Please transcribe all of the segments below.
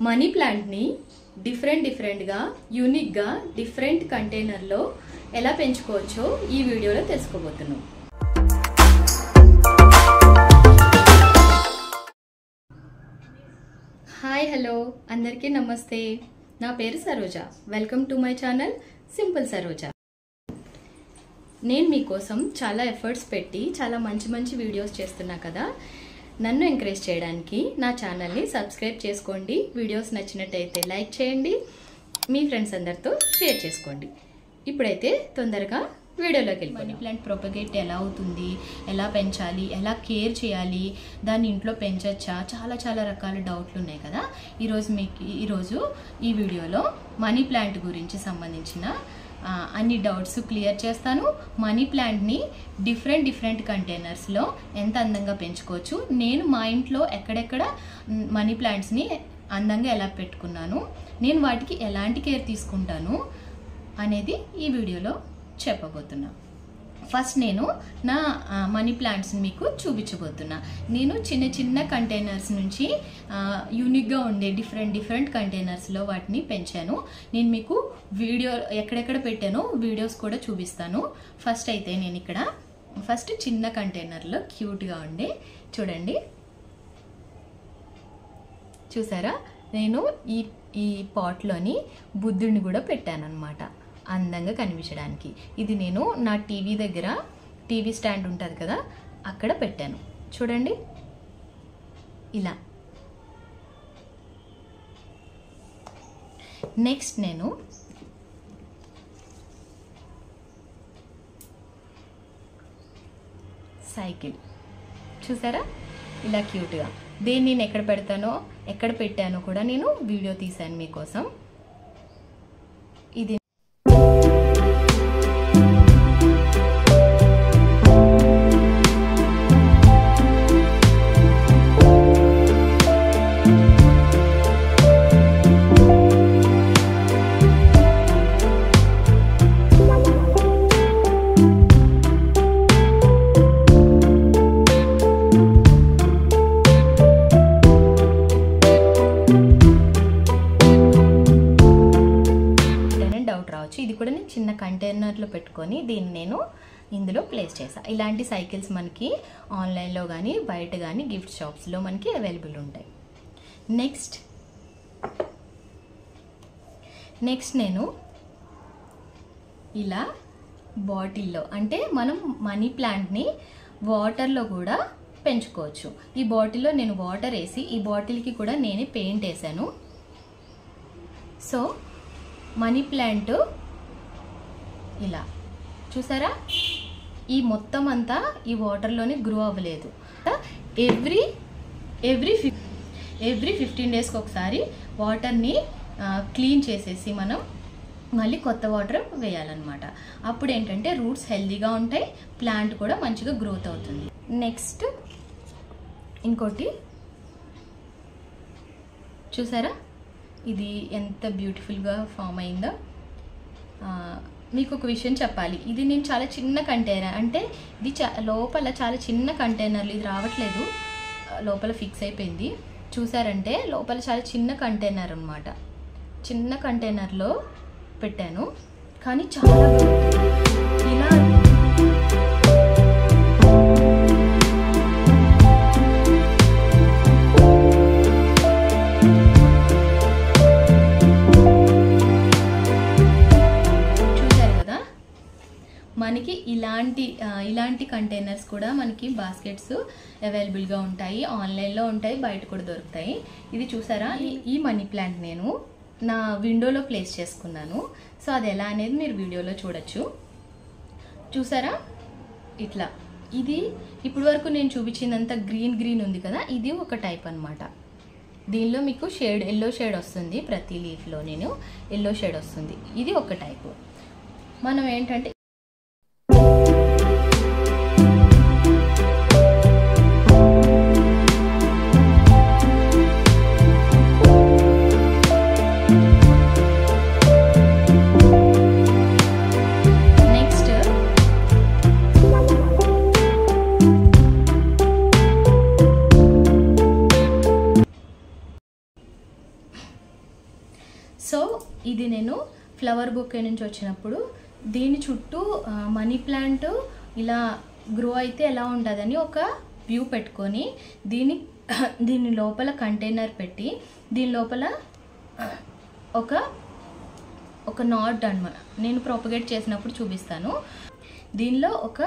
Money ప్లాంట్ని డిఫరెంట్గా యూనిక్గా డిఫరెంట్ కంటైనర్లో ఎలా పెంచుకోవచ్చో ఈ వీడియోలో తెలుసుకోబోతున్నాం. హాయ్ హలో అందరికీ నమస్తే. నా పేరు Saroja. Welcome to my channel simple Saroja. నేను మీకోసం చాలా ఎఫర్ట్స్ పెట్టి చాలా మంచి వీడియోస్ చేస్తున్నా కదా. నన్ను ఎంకరేజ్ చేయడానికి నా ఛానల్ని సబ్స్క్రైబ్ చేసుకోండి. వీడియోస్ నచ్చినట్టయితే లైక్ చేయండి, మీ ఫ్రెండ్స్ అందరితో షేర్ చేసుకోండి. ఇప్పుడైతే తొందరగా వీడియోలోకి వెళ్ళి మనీ ప్లాంట్ ప్రొపగేట్ ఎలా అవుతుంది, ఎలా పెంచాలి, ఎలా కేర్ చేయాలి, దాన్ని ఇంట్లో పెంచచ్చా, చాలా రకాల డౌట్లు ఉన్నాయి కదా. ఈరోజు ఈ వీడియోలో మనీ ప్లాంట్ గురించి సంబంధించిన అన్ని డౌట్స్ క్లియర్ చేస్తాను. మనీ ప్లాంట్ని డిఫరెంట్ కంటైనర్స్లో ఎంత అందంగా పెంచుకోవచ్చు, నేను మా ఇంట్లో ఎక్కడెక్కడ మనీ ప్లాంట్స్ని అందంగా ఎలా పెట్టుకున్నాను, నేను వాటికి ఎలాంటి కేర్ తీసుకుంటాను అనేది ఈ వీడియోలో చెప్పబోతున్నా. ఫస్ట్ నేను నా మనీ ప్లాంట్స్ని మీకు చూపించబోతున్నా. నేను చిన్న కంటైనర్స్ నుంచి యూనిక్గా ఉండే డిఫరెంట్ కంటైనర్స్లో వాటిని పెంచాను. నేను మీకు వీడియో ఎక్కడెక్కడ పెట్టానో వీడియోస్ కూడా చూపిస్తాను. ఫస్ట్ అయితే నేను ఇక్కడ చిన్న కంటైనర్లో క్యూట్గా ఉండే చూడండి, చూసారా, నేను ఈ పాట్లోని బుద్ధుడిని కూడా పెట్టాను అనమాట, అందంగా కనిపించడానికి. ఇది నేను నా టీవీ దగ్గర, టీవీ స్టాండ్ ఉంటుంది కదా, అక్కడ పెట్టాను. చూడండి ఇలా. నెక్స్ట్ నేను సైకిల్, చూసారా, ఇలా క్యూట్గా. దేన్ని నేను ఎక్కడ పెట్టానో కూడా నేను వీడియో తీశాను మీకోసం. ఇది ఇది కూడా నేను చిన్న కంటైనర్లో పెట్టుకొని దీన్ని నేను ఇందులో ప్లేస్ చేసా. ఇలాంటి సైకిల్స్ మనకి ఆన్లైన్లో కానీ బయట కానీ గిఫ్ట్ షాప్స్లో మనకి అవైలబుల్ ఉంటాయి. నెక్స్ట్ నేను ఇలా బాటిల్లో, అంటే మనం మనీ ప్లాంట్ని వాటర్లో కూడా పెంచుకోవచ్చు. ఈ బాటిల్లో నేను వాటర్ వేసి ఈ బాటిల్కి కూడా నేనే పెయింట్ వేసాను. సో మనీ ప్లాంట్ ఇలా చూసారా, ఈ మొత్తం అంతా ఈ వాటర్లోనే గ్రో అవ్వలేదు. ఎవ్రీ 15 డేస్కి ఒకసారి వాటర్ని క్లీన్ చేసేసి మనం మళ్ళీ కొత్త వాటర్ వేయాలన్నమాట. అప్పుడు ఏంటంటే రూట్స్ హెల్దీగా ఉంటాయి, ప్లాంట్ కూడా మంచిగా గ్రోత్ అవుతుంది. నెక్స్ట్ ఇంకోటి చూసారా, ఇది ఎంత బ్యూటిఫుల్గా ఫామ్ అయిందో. మీకు ఒక విషయం చెప్పాలి, ఇది నేను చాలా చిన్న కంటైనర్, అంటే ఇది లోపల చాలా చిన్న కంటైనర్లు, ఇది రావట్లేదు, లోపల ఫిక్స్ అయిపోయింది. చూసారంటే లోపల చాలా చిన్న కంటైనర్ అనమాట. చిన్న కంటైనర్లో పెట్టాను, కానీ చాలా ఇలా మనకి ఇలాంటి కంటైనర్స్ కూడా మనకి బాస్కెట్స్ అవైలబుల్గా ఉంటాయి, ఆన్లైన్లో ఉంటాయి, బయట కూడా దొరుకుతాయి. ఇది చూసారా, ఈ మనీ ప్లాంట్ నేను నా విండోలో ప్లేస్ చేసుకున్నాను. సో అది ఎలా అనేది మీరు వీడియోలో చూడొచ్చు. చూసారా ఇట్లా. ఇది ఇప్పటి వరకు నేను చూపించిందంతా గ్రీన్ ఉంది కదా, ఇది ఒక టైప్ అనమాట. దీనిలో మీకు ఎల్లో షేడ్ వస్తుంది, ప్రతి లీఫ్లో నేను ఎల్లో షేడ్ వస్తుంది. ఇది ఒక టైపు. మనం ఏంటంటే సో ఇది నేను ఫ్లవర్ బొకే నుంచి వచ్చినప్పుడు దీని చుట్టూ మనీ ప్లాంట్ ఇలా గ్రో అయితే ఎలా ఉంటుందని ఒక వ్యూ పెట్టుకొని దీని లోపల కంటైనర్ పెట్టి దీని లోపల ఒక నాట్ అన్నమాట నేను ప్రొపగేట్ చేసినప్పుడు చూపిస్తాను. దీనిలో ఒక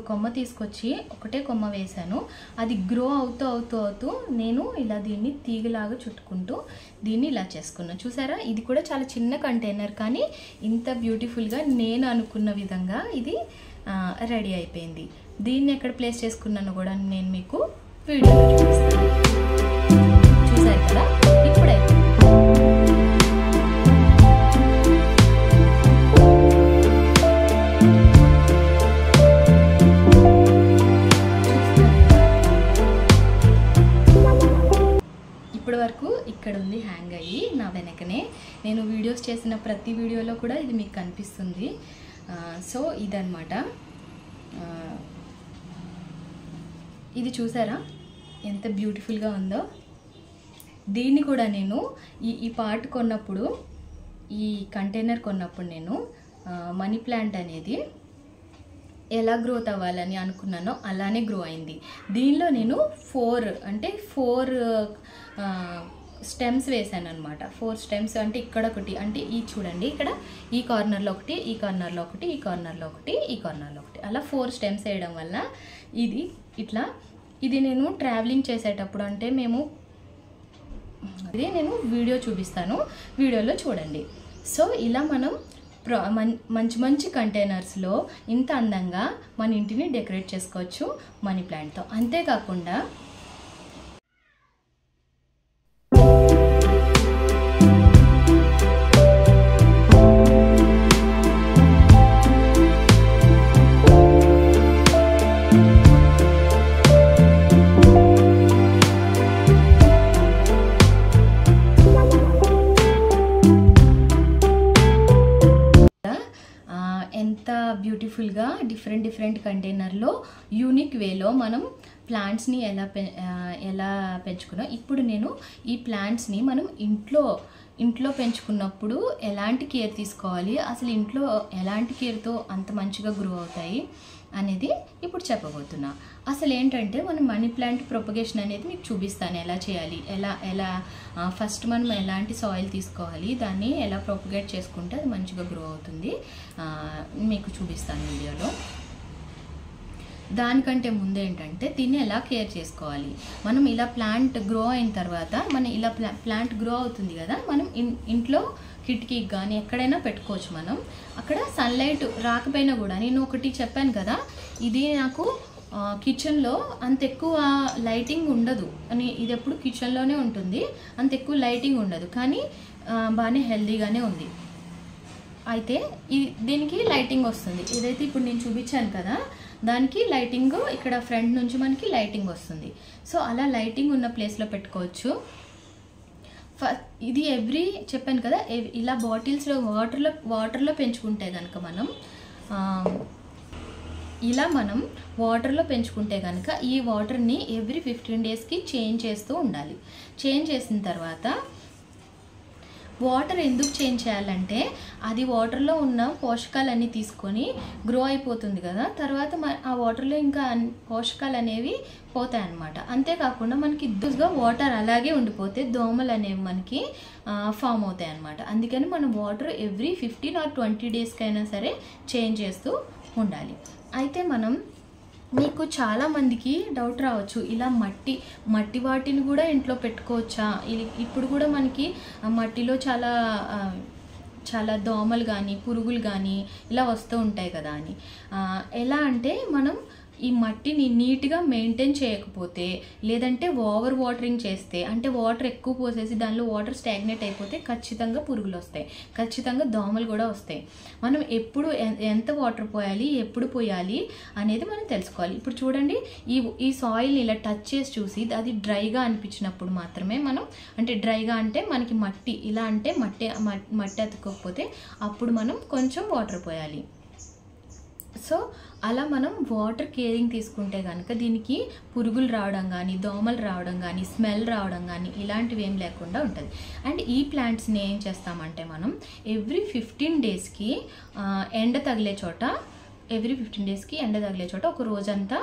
కొమ్మ తీసుకొచ్చి ఒకటే కొమ్మ వేశాను. అది గ్రో అవుతూ నేను ఇలా దీన్ని తీగలాగా చుట్టుకుంటూ దీన్ని ఇలా చేసుకున్నాను. చూసారా, ఇది కూడా చాలా చిన్న కంటైనర్ కానీ ఇంత బ్యూటిఫుల్గా నేను అనుకున్న విధంగా ఇది రెడీ అయిపోయింది. దీన్ని ఎక్కడ ప్లేస్ చేసుకున్నాను కూడా నేను మీకు వీడియోలో చూపిస్తాను. చూసారు కదా, ఇప్పుడైతే ఇప్పటి వరకు ఇక్కడ ఉంది హ్యాంగ్ అయ్యి నా వెనకనే. నేను వీడియోస్ చేసిన ప్రతి వీడియోలో కూడా ఇది మీకు కనిపిస్తుంది. సో ఇదన్నమాట. ఇది చూసారా ఎంత బ్యూటిఫుల్గా ఉందో. దీన్ని కూడా నేను ఈ పార్ట్ కొన్నప్పుడు, ఈ కంటైనర్ కొన్నప్పుడు నేను మనీ ప్లాంట్ అనేది ఎలా గ్రోత్ అవ్వాలని అనుకున్నానో అలానే గ్రో అయింది. దీనిలో నేను 4 స్టెమ్స్ వేసాను అనమాట. 4 స్టెమ్స్ అంటే ఇక్కడ ఒకటి, అంటే ఈ చూడండి, ఇక్కడ ఈ కార్నర్లో ఒకటి, ఈ కార్నర్లో ఒకటి, ఈ కార్నర్లో ఒకటి, ఈ కార్నర్లో ఒకటి, అలా 4 స్టెమ్స్ వేయడం వల్ల ఇది నేను ట్రావెలింగ్ చేసేటప్పుడు, అంటే నేను వీడియో చూపిస్తాను, వీడియోలో చూడండి. సో ఇలా మనం మంచి కంటైనర్స్లో ఇంత అందంగా మన ఇంటిని డెకరేట్ చేసుకోవచ్చు మనీ ప్లాంట్తో. అంతేకాకుండా ఎంత బ్యూటిఫుల్గా డిఫరెంట్ కంటైనర్లో యూనిక్ వేలో మనం ప్లాంట్స్ని ఎలా పెంచుకున్నాం. ఇప్పుడు నేను ఈ ప్లాంట్స్ని మనం ఇంట్లో పెంచుకున్నప్పుడు ఎలాంటి కేర్ తీసుకోవాలి, అసలు ఇంట్లో ఎలాంటి కేర్తో అంత మంచిగా గ్రో అవుతాయి అనేది ఇప్పుడు చెప్పబోతున్నా. అసలు ఏంటంటే మనం మనీ ప్లాంట్ ప్రొపగేషన్ అనేది మీకు చూపిస్తాను, ఎలా చేయాలి, ఎలా ఫస్ట్ మనం ఎలాంటి సాయిల్ తీసుకోవాలి, దాన్ని ఎలా ప్రొపగేట్ చేసుకుంటే అది మంచిగా గ్రో అవుతుంది మీకు చూపిస్తాను వీడియోలో. దానికంటే ముందు ఏంటంటే దీన్ని ఎలా కేర్ చేసుకోవాలి. మనం ఇలా ప్లాంట్ గ్రో అయిన తర్వాత ఇలా ప్లాంట్ గ్రో అవుతుంది కదా, మనం ఇంట్లో కిటికీకి కానీ ఎక్కడైనా పెట్టుకోవచ్చు. మనం అక్కడ సన్లైట్ రాకపోయినా కూడా, నేను ఒకటి చెప్పాను కదా, ఇది నాకు కిచెన్లో అంత ఎక్కువ లైటింగ్ ఉండదు అని, ఇది ఎప్పుడు కిచెన్లోనే ఉంటుంది, అంత ఎక్కువ లైటింగ్ ఉండదు, కానీ బాగానే హెల్దీగానే ఉంది. అయితే దీనికి లైటింగ్ వస్తుంది. ఏదైతే ఇప్పుడు నేను చూపించాను కదా, దానికి లైటింగ్ ఇక్కడ ఫ్రంట్ నుంచి మనకి లైటింగ్ వస్తుంది. సో అలా లైటింగ్ ఉన్న ప్లేస్లో పెట్టుకోవచ్చు. ఇది చెప్పాను కదా, ఇలా బాటిల్స్లో వాటర్లో పెంచుకుంటే కనుక మనం వాటర్లో పెంచుకుంటే కనుక ఈ వాటర్ని ఎవ్రీ 15 డేస్కి చేంజ్ చేస్తూ ఉండాలి. చేంజ్ చేసిన తర్వాత వాటర్ ఎందుకు చేంజ్ చేయాలంటే అది వాటర్లో ఉన్న పోషకాలన్నీ తీసుకొని గ్రో అయిపోతుంది కదా, తర్వాత ఆ వాటర్లో ఇంకా పోషకాలు అనేవి పోతాయి అన్నమాట. అంతేకాకుండా మనకి దూసుగా వాటర్ అలాగే ఉండిపోతే దోమలు అనేవి మనకి ఫామ్ అవుతాయి అన్నమాట. అందుకని మనం వాటర్ ఎవ్రీ 15 or 20 డేస్కైనా సరే చేంజ్ చేస్తూ ఉండాలి. అయితే మీకు చాలామందికి డౌట్ రావచ్చు, ఇలా మట్టి వాటిని కూడా ఇంట్లో పెట్టుకోవచ్చా, ఇప్పుడు కూడా మనకి మట్టిలో చాలా దోమలు కానీ పురుగులు కానీ ఇలా వస్తూ ఉంటాయి కదా అని. ఎలా అంటే మనం ఈ మట్టిని నీట్గా మెయింటైన్ చేయకపోతే, లేదంటే ఓవర్ వాటరింగ్ చేస్తే, అంటే వాటర్ ఎక్కువ పోసేసి దానిలో వాటర్ స్టాగ్నేట్ అయిపోతే ఖచ్చితంగా పురుగులు వస్తాయి, ఖచ్చితంగా దోమలు కూడా వస్తాయి. మనం ఎప్పుడు ఎంత వాటర్ పోయాలి, ఎప్పుడు పోయాలి అనేది మనం తెలుసుకోవాలి. ఇప్పుడు చూడండి, ఈ సాయిల్ని ఇలా టచ్ చేసి చూసి అది డ్రైగా అనిపించినప్పుడు మాత్రమే మనం, అంటే డ్రైగా అంటే మనకి మట్టి ఇలా అంటే మట్టి అతుక్కోకపోతే అప్పుడు మనం కొంచెం వాటర్ పోయాలి. సో అలా మనం వాటర్ కేరింగ్ తీసుకుంటే కనుక దీనికి పురుగులు రావడం కానీ, దోమలు రావడం కానీ, స్మెల్ రావడం కానీ ఇలాంటివి ఏం లేకుండా ఉంటుంది. అండ్ ఈ ప్లాంట్స్ని ఏం చేస్తామంటే మనం ఎవ్రీ 15 డేస్కి ఎండ తగిలే చోట ఒక రోజంతా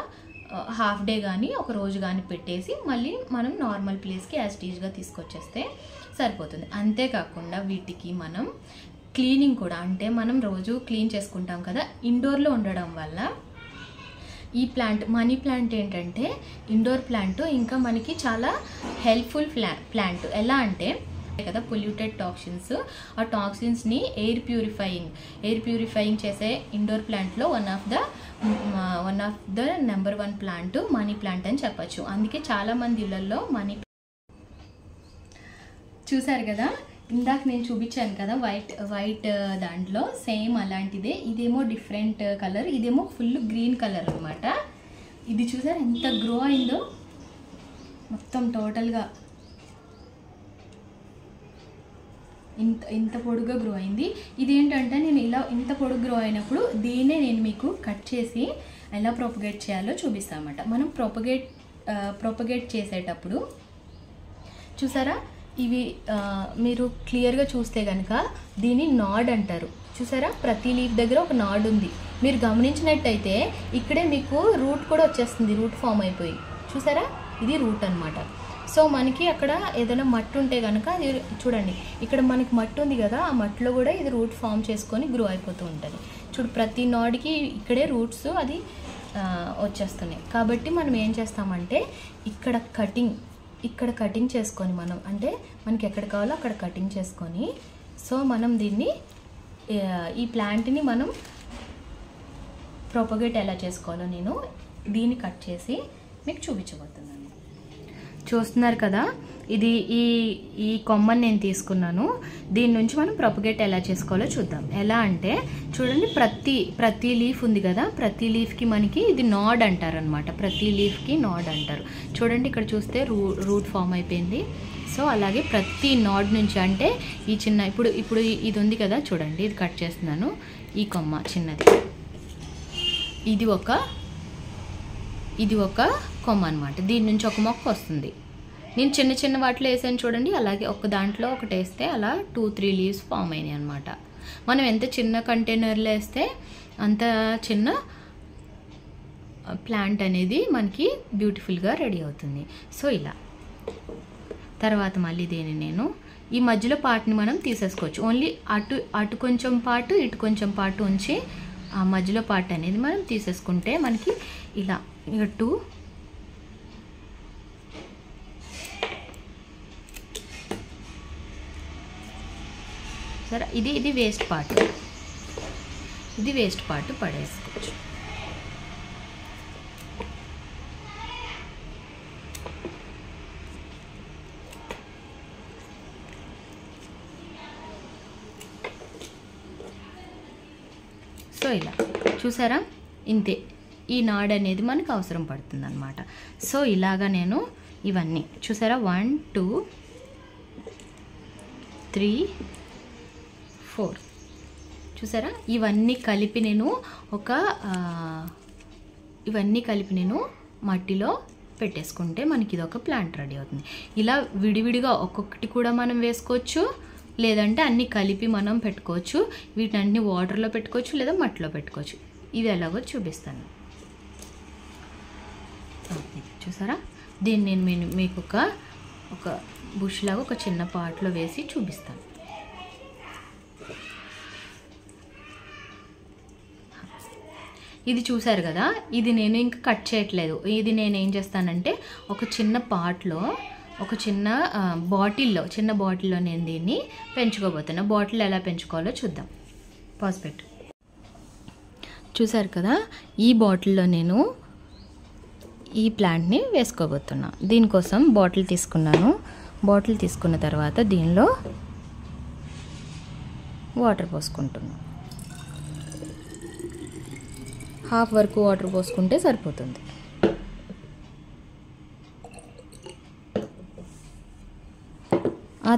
హాఫ్ డే కానీ ఒక రోజు కానీ పెట్టేసి మళ్ళీ మనం నార్మల్ ప్లేస్కి యాజ్ టీజ్గా తీసుకొచ్చేస్తే సరిపోతుంది. అంతేకాకుండా వీటికి మనం క్లీనింగ్ కూడా, అంటే మనం రోజు క్లీన్ చేసుకుంటాం కదా, ఇండోర్లో ఉండడం వల్ల ఈ ప్లాంట్ మనీ ప్లాంట్ ఏంటంటే ఇండోర్ ప్లాంట్ ఇంకా మనకి చాలా హెల్ప్ఫుల్ ప్లాంట్. ఎలా అంటే కదా పొల్యూటెడ్ టాక్సిన్స్, ఆ టాక్సిన్స్ని ఎయిర్ ప్యూరిఫైయింగ్ చేసే ఇండోర్ ప్లాంట్లో one of the number 1 plant money plant అని చెప్పచ్చు. అందుకే చాలామంది ఇళ్ళల్లో మనీ చూసారు కదా, ఇందాక నేను చూపించాను కదా వైట్ దాంట్లో సేమ్ అలాంటిదే. ఇదేమో డిఫరెంట్ కలర్, ఇదేమో ఫుల్ గ్రీన్ కలర్ అనమాట. ఇది చూసారు ఎంత గ్రో అయిందో, మొత్తం టోటల్గా ఇంత పొడుగ్గా గ్రో అయింది. ఇదేంటంటే నేను ఇంత పొడుగు గ్రో అయినప్పుడు దీన్నే నేను మీకు కట్ చేసి ఎలా ప్రొపగేట్ చేయాలో చూపిస్తాను అన్నమాట. మనం ప్రొపగేట్ చేసేటప్పుడు చూసారా, ఇవి మీరు క్లియర్గా చూస్తే కనుక దీన్ని నాడ్ అంటారు. చూసారా, ప్రతి లీఫ్ దగ్గర ఒక నాడ్ ఉంది. మీరు గమనించినట్టయితే ఇక్కడే మీకు రూట్ కూడా వచ్చేస్తుంది, రూట్ ఫామ్ అయిపోయి. చూసారా, ఇది రూట్ అనమాట. సో మనకి అక్కడ ఏదైనా మట్టి ఉంటే కనుక అది చూడండి, ఇక్కడ మనకి మట్టి ఉంది కదా, ఆ మట్టిలో కూడా ఇది రూట్ ఫామ్ చేసుకొని గ్రో అయిపోతూ ఉంటుంది. చూడు, ప్రతి నాడ్కి ఇక్కడే రూట్స్ అది వచ్చేస్తున్నాయి. కాబట్టి మనం ఏం చేస్తామంటే ఇక్కడ కటింగ్ చేసుకొని మనం, అంటే మనకి ఎక్కడ కావాలో అక్కడ కటింగ్ చేసుకొని, సో మనం దీన్ని ఈ ప్లాంట్ని మనం ప్రొపగేట్ ఎలా చేసుకోవాలో నేను దీన్ని కట్ చేసి మీకు చూపించబోతున్నాను. చూస్తున్నారు కదా, ఇది ఈ కొమ్మని నేను తీసుకున్నాను. దీని నుంచి మనం ప్రొపగేట్ ఎలా చేసుకోవాలో చూద్దాం. ఎలా అంటే చూడండి, ప్రతి లీఫ్ ఉంది కదా, ప్రతి లీఫ్కి మనకి ఇది నాడ్ అంటారనమాట. ప్రతి లీఫ్కి నాడ్ అంటారు. చూడండి, ఇక్కడ చూస్తే రూట్ ఫామ్ అయిపోయింది. సో అలాగే ప్రతి నాడ్ నుంచి, అంటే ఈ చిన్న ఇప్పుడు ఇది ఉంది కదా, చూడండి, ఇది కట్ చేస్తున్నాను. ఈ కొమ్మ చిన్నది, ఇది ఒక కొమ్మ అనమాట. దీని నుంచి ఒక మొక్క వస్తుంది. నేను చిన్న వాటిలో వేసాను చూడండి. అలాగే ఒక దాంట్లో ఒకటి వేస్తే అలా 2-3 లీవ్స్ ఫామ్ అయినాయి అనమాట. మనం ఎంత చిన్న కంటైనర్లో వేస్తే అంత చిన్న ప్లాంట్ అనేది మనకి బ్యూటిఫుల్గా రెడీ అవుతుంది. సో ఇలా తర్వాత మళ్ళీ దీన్ని నేను ఈ మధ్యలో పార్ట్ని మనం తీసేసుకోవచ్చు. ఓన్లీ అటు కొంచెం పార్ట్, ఇటు కొంచెం పార్ట్ ఉంచి ఆ మధ్యలో పార్ట్ అనేది మనం తీసేసుకుంటే మనకి ఇలా ఇటు సరే, ఇది వేస్ట్ పార్ట్, పడేసుకోవచ్చు. సో ఇలా చూసారా, ఇంతే. ఈ నాడ్ అనేది మనకు అవసరం పడుతుంది అన్నమాట. సో ఇలాగా నేను ఇవన్నీ చూసారా, 1 2 3 4 చూసారా, ఇవన్నీ కలిపి నేను మట్టిలో పెట్టేసుకుంటే మనకి ఇది ఒక ప్లాంట్ రెడీ అవుతుంది. ఇలా విడివిడిగా ఒక్కొక్కటి కూడా మనం వేసుకోవచ్చు, లేదంటే అన్నీ కలిపి మనం పెట్టుకోవచ్చు. వీటన్ని వాటర్లో పెట్టుకోవచ్చు లేదా మట్టిలో పెట్టుకోవచ్చు. ఇది ఎలాగో చూపిస్తాను. చూసారా, దీన్ని నేను మీకు ఒక బుష్ లాగా ఒక చిన్న పాట్లో వేసి చూపిస్తాను. ఇది చూసారు కదా, ఇది నేను ఇంకా కట్ చేయట్లేదు. ఇది నేను ఏం చేస్తానంటే ఒక చిన్న పాట్లో, ఒక చిన్న బాటిల్లో నేను దీన్ని పెంచుకోబోతున్నా. బాటిల్ ఎలా పెంచుకోవాలో చూద్దాం. పాజ్ పెట్టు. చూసారు కదా, ఈ బాటిల్లో నేను ఈ ప్లాంట్ని వేసుకోబోతున్నా. దీనికోసం బాటిల్ తీసుకున్నాను. బాటిల్ తీసుకున్న తర్వాత దీనిలో వాటర్ పోసుకుంటున్నాను. హాఫ్ వరకు వాటర్ పోసుకుంటే సరిపోతుంది. ఆ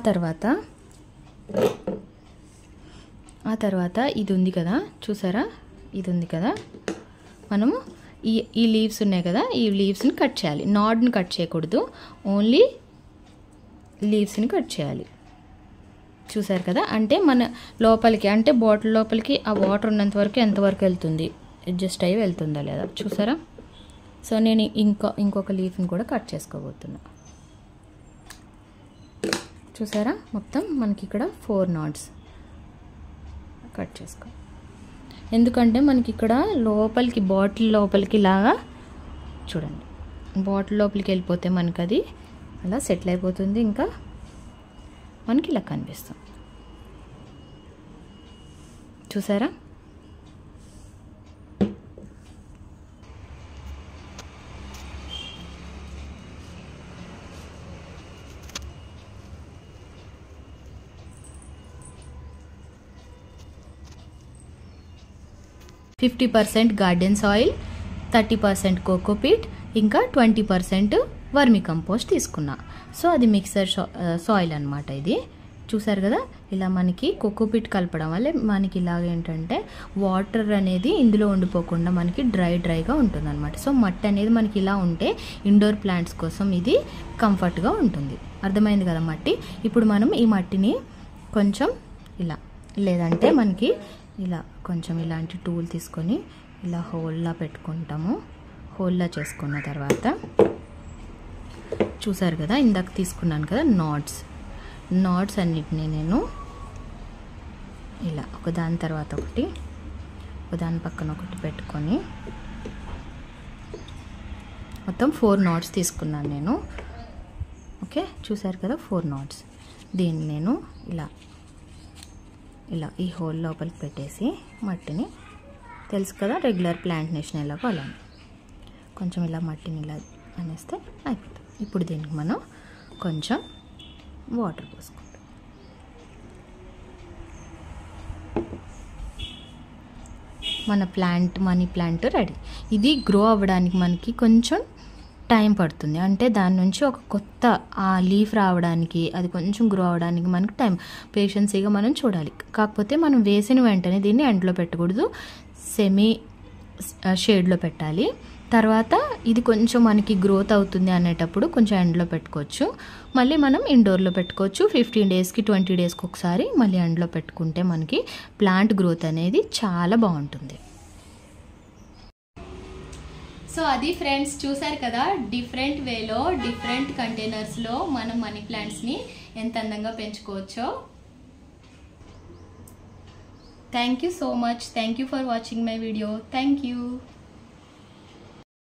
తర్వాత ఇది ఉంది కదా, చూసారా, ఇది ఉంది కదా, మనము ఈ లీవ్స్ ఉన్నాయి కదా, ఈ లీవ్స్ని కట్ చేయాలి. నాడ్ని కట్ చేయకూడదు, ఓన్లీ లీవ్స్ని కట్ చేయాలి. చూసారు కదా, అంటే మన లోపలికి, అంటే బాటిల్ లోపలికి ఆ వాటర్ ఉన్నంత వరకు ఎంతవరకు వెళ్తుంది, అడ్జస్ట్ అయ్యి వెళ్తుందా లేదా చూసారా. సో నేను ఇంకొక లీఫ్ని కూడా కట్ చేసుకోబోతున్నా. చూసారా, మొత్తం మనకి ఇక్కడ 4 నాట్స్ కట్ చేసుకో. ఎందుకంటే మనకి ఇక్కడ లోపలికి, బాటిల్ లోపలికి లాగా చూడండి, బాటిల్ లోపలికి వెళ్ళిపోతే మనకి అది అలా సెటిల్ అయిపోతుంది, ఇంకా మనకి ఇలా కనిపిస్తుంది. చూసారా, %50 గార్డెన్ సాయిల్, 30% కోకోపీట్, ఇంకా 20% వర్మి కంపోస్ట్ తీసుకున్నా. సో అది మిక్సర్ సాయిల్ అనమాట ఇది. చూసారు కదా, ఇలా మనకి కోకోపీట్ కలపడం వల్ల మనకి ఇలాగ ఏంటంటే వాటర్ అనేది ఇందులో ఉండిపోకుండా మనకి డ్రైగా ఉంటుంది అనమాట. సో మట్టి అనేది మనకి ఇలా ఉంటే ఇండోర్ ప్లాంట్స్ కోసం ఇది కంఫర్ట్గా ఉంటుంది. అర్థమైంది కదా మట్టి. ఇప్పుడు మనం ఈ మట్టిని కొంచెం ఇలా, లేదంటే మనకి ఇలా కొంచెం ఇలాంటి టూల్ తీసుకొని ఇలా హోల్లా పెట్టుకుంటాము. హోల్లా చేసుకున్న తర్వాత చూసారు కదా, ఇందాక తీసుకున్నాను కదా నాట్స్ అన్నిటినీ నేను ఇలా ఒకదాని తర్వాత ఒకటి, ఒకదాని పక్కన ఒకటి పెట్టుకొని మొత్తం 4 నాట్స్ తీసుకున్నాను నేను. ఓకే, చూసారు కదా 4 నాట్స్. దీన్ని నేను ఇలా ఈ హోల్ లోపలికి పెట్టేసి మట్టిని, తెలుసు కదా రెగ్యులర్ ప్లాంట్ నేషన్ ఎలాగో అలా కొంచెం ఇలా మట్టిని ఇలా అనేస్తే అయిపోతుంది. ఇప్పుడు దీనికి మనం కొంచెం వాటర్ పోసుకుంటాం. మన మనీ ప్లాంట్ రెడీ. ఇది గ్రో అవ్వడానికి మనకి కొంచెం టైం పడుతుంది, అంటే దాని నుంచి ఒక కొత్త ఆ లీఫ్ రావడానికి, అది కొంచెం గ్రో అవ్వడానికి మనకి టైం, పేషెన్సీగా మనం చూడాలి. కాకపోతే మనం వేసిన వెంటనే దీన్ని ఎండలో పెట్టకూడదు, సెమీ షేడ్లో పెట్టాలి. తర్వాత ఇది కొంచెం మనకి గ్రోత్ అవుతుంది అనేటప్పుడు కొంచెం ఎండలో పెట్టుకోవచ్చు, మళ్ళీ మనం ఇండోర్లో పెట్టుకోవచ్చు. 15 డేస్కి 20 డేస్కి ఒకసారి మళ్ళీ ఎండలో పెట్టుకుంటే మనకి ప్లాంట్ గ్రోత్ అనేది చాలా బాగుంటుంది. సో అది ఫ్రెండ్స్, చూసారు కదా డిఫరెంట్ వేలో, డిఫరెంట్ కంటైనర్స్లో మనం మనీ ప్లాంట్స్ని ఎంత అందంగా పెంచుకోవచ్చో. Thank you so much. Thank you for watching my video. Thank you.